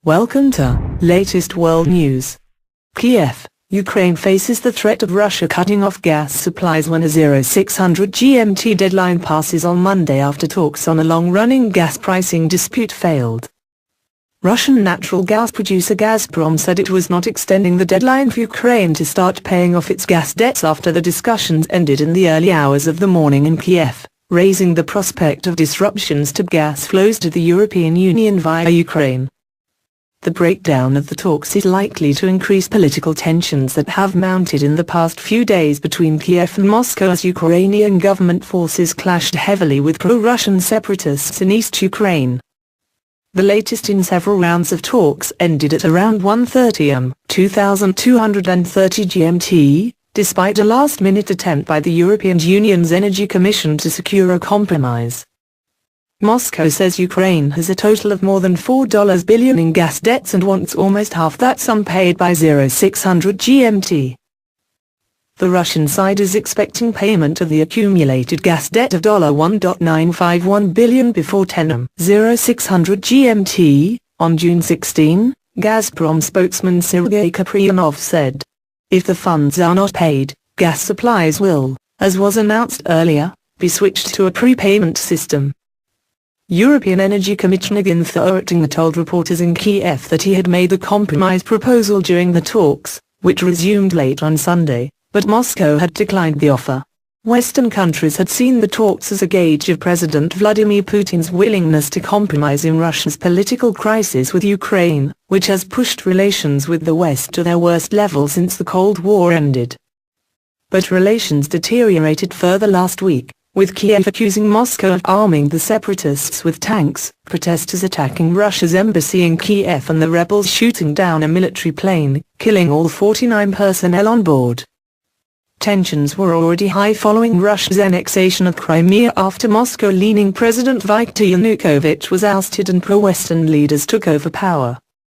Welcome to latest world news. Kiev, Ukraine faces the threat of Russia cutting off gas supplies when a 0600 GMT deadline passes on Monday after talks on a long-running gas pricing dispute failed. Russian natural gas producer Gazprom said it was not extending the deadline for Ukraine to start paying off its gas debts after the discussions ended in the early hours of the morning in Kiev, raising the prospect of disruptions to gas flows to the European Union via Ukraine. The breakdown of the talks is likely to increase political tensions that have mounted in the past few days between Kiev and Moscow as Ukrainian government forces clashed heavily with pro-Russian separatists in East Ukraine. The latest in several rounds of talks ended at around 1:30 am, 2230 GMT, despite a last-minute attempt by the European Union's Energy Commission to secure a compromise. Moscow says Ukraine has a total of more than $4 billion in gas debts and wants almost half that sum paid by 0600 GMT. The Russian side is expecting payment of the accumulated gas debt of $1.951 billion before 10 am, 0600 GMT. On June 16, Gazprom spokesman Sergei Kaprianov said, "If the funds are not paid, gas supplies will, as was announced earlier, be switched to a prepayment system." European Energy Commissioner Günther Oettinger told reporters in Kiev that he had made the compromise proposal during the talks, which resumed late on Sunday, but Moscow had declined the offer. Western countries had seen the talks as a gauge of President Vladimir Putin's willingness to compromise in Russia's political crisis with Ukraine, which has pushed relations with the West to their worst level since the Cold War ended. But relations deteriorated further last week, with Kiev accusing Moscow of arming the separatists with tanks, protesters attacking Russia's embassy in Kiev and the rebels shooting down a military plane, killing all 49 personnel on board. Tensions were already high following Russia's annexation of Crimea after Moscow-leaning President Viktor Yanukovych was ousted and pro-Western leaders took over power.